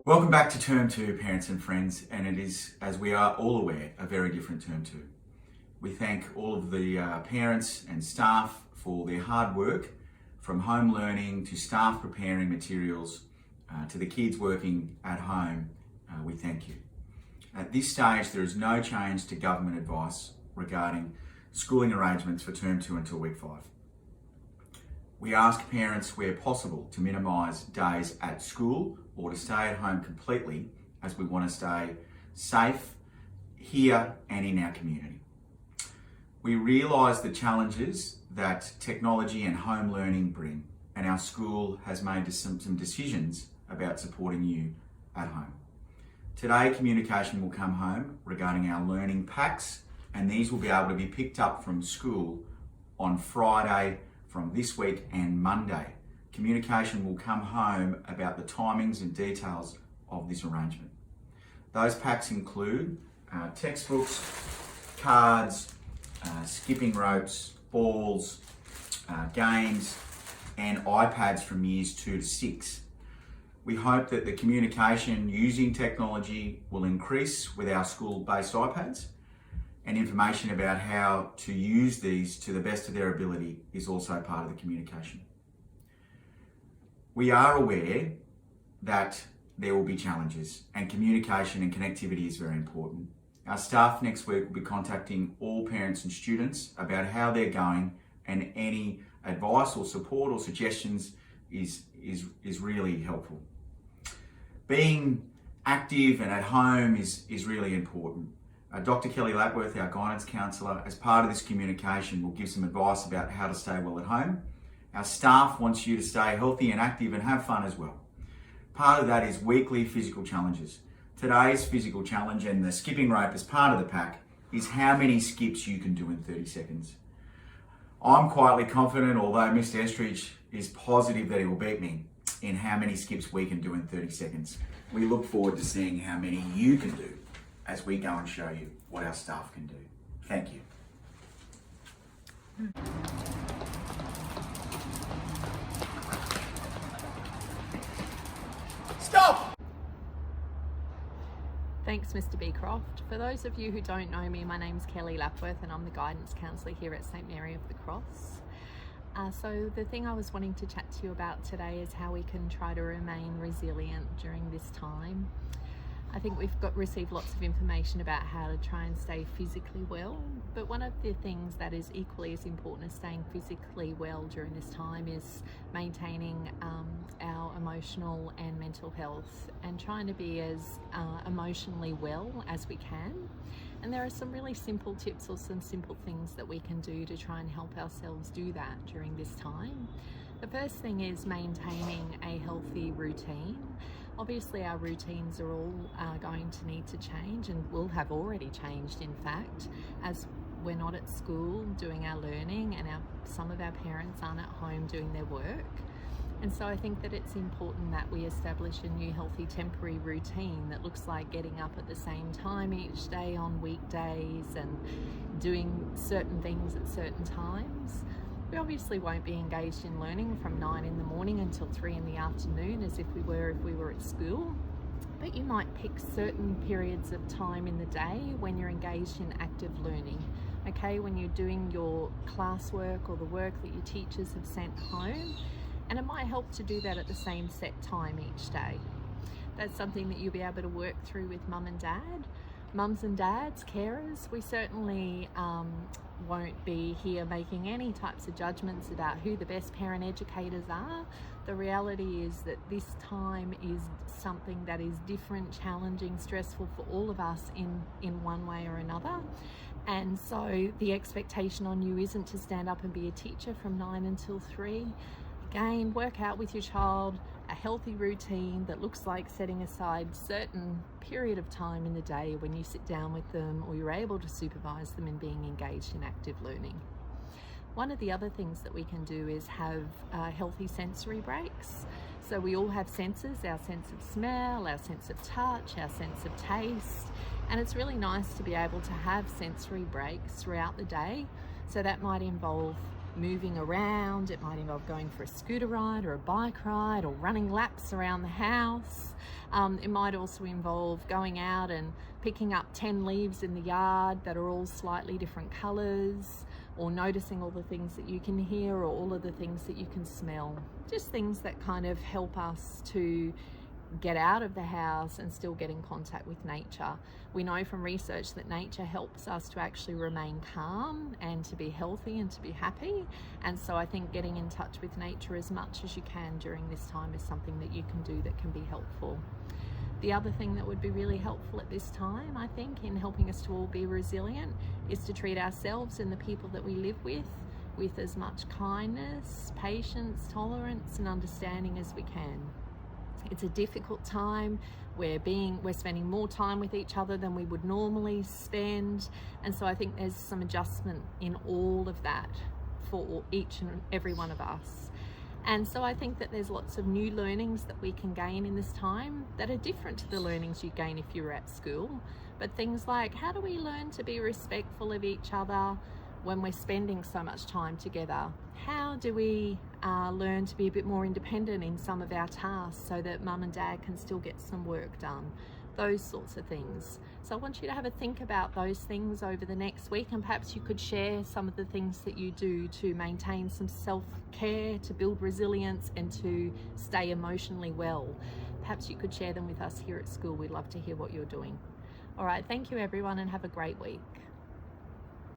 Welcome back to Term 2, parents and friends, and it is, as we are all aware, a very different Term 2. We thank all of the parents and staff for their hard work, from home learning to staff preparing materials to the kids working at home. We thank you. At this stage, there is no change to government advice regarding schooling arrangements for Term 2 until week 5. We ask parents where possible to minimise days at school or to stay at home completely, as we want to stay safe here and in our community. We realise the challenges that technology and home learning bring, and our school has made some decisions about supporting you at home. Today, communication will come home regarding our learning packs, and these will be able to be picked up from school on Friday from this week and Monday. Communication will come home about the timings and details of this arrangement. Those packs include textbooks, cards, skipping ropes, balls, games, and iPads from years 2 to 6. We hope that the communication using technology will increase with our school-based iPads, and information about how to use these to the best of their ability is also part of the communication. We are aware that there will be challenges, and communication and connectivity is very important. Our staff next week will be contacting all parents and students about how they're going, and any advice or support or suggestions is really helpful. Being active and at home is really important. Dr. Kelly Lapworth, our guidance counsellor, as part of this communication will give some advice about how to stay well at home. Our staff wants you to stay healthy and active and have fun as well. Part of that is weekly physical challenges. Today's physical challenge, and the skipping rope as part of the pack, is how many skips you can do in 30 seconds. I'm quietly confident, although Mr. Estridge is positive that he will beat me in how many skips we can do in 30 seconds. We look forward to seeing how many you can do as we go and show you what our staff can do. Thank you. Stop! Thanks, Mr. Beecroft. For those of you who don't know me, my name's Kelly Lapworth and I'm the guidance counsellor here at St Mary of the Cross. So the thing I was wanting to chat to you about today is how we can try to remain resilient during this time. I think we've received lots of information about how to try and stay physically well, but one of the things that is equally as important as staying physically well during this time is maintaining our emotional and mental health, and trying to be as emotionally well as we can. And there are some really simple tips or some simple things that we can do to try and help ourselves do that during this time. The first thing is maintaining a healthy routine. Obviously our routines are all going to need to change, and will have already changed in fact, as we're not at school doing our learning and some of our parents aren't at home doing their work. And so I think that it's important that we establish a new healthy temporary routine that looks like getting up at the same time each day on weekdays and doing certain things at certain times. We obviously won't be engaged in learning from 9 in the morning until 3 in the afternoon as if we were at school, but you might pick certain periods of time in the day when you're engaged in active learning. Okay, when you're doing your classwork or the work that your teachers have sent home, and it might help to do that at the same set time each day. That's something that you'll be able to work through with mum and dad. Mums and dads, carers, we certainly won't be here making any types of judgments about who the best parent educators are. The reality is that this time is something that is different, challenging, stressful for all of us in one way or another. And so the expectation on you isn't to stand up and be a teacher from 9 until 3. Again, work out with your child a healthy routine that looks like setting aside certain period of time in the day when you sit down with them or you're able to supervise them in being engaged in active learning. One of the other things that we can do is have healthy sensory breaks. So we all have senses, our sense of smell, our sense of touch, our sense of taste, and it's really nice to be able to have sensory breaks throughout the day. So that might involve moving around. It might involve going for a scooter ride or a bike ride or running laps around the house. It might also involve going out and picking up 10 leaves in the yard that are all slightly different colours, or noticing all the things that you can hear or all of the things that you can smell. Just things that kind of help us to get out of the house and still get in contact with nature. We know from research that nature helps us to actually remain calm and to be healthy and to be happy. And so I think getting in touch with nature as much as you can during this time is something that you can do that can be helpful. The other thing that would be really helpful at this time, I think, in helping us to all be resilient, is to treat ourselves and the people that we live with as much kindness, patience, tolerance and understanding as we can. It's a difficult time. We're spending more time with each other than we would normally spend, and so I think there's some adjustment in all of that for each and every one of us. And so I think that there's lots of new learnings that we can gain in this time that are different to the learnings you gain if you were at school. But things like, how do we learn to be respectful of each other when we're spending so much time together? How do we learn to be a bit more independent in some of our tasks so that mum and dad can still get some work done? Those sorts of things. So I want you to have a think about those things over the next week, and perhaps you could share some of the things that you do to maintain some self-care, to build resilience and to stay emotionally well. Perhaps you could share them with us here at school. We'd love to hear what you're doing. All right, thank you everyone, and have a great week.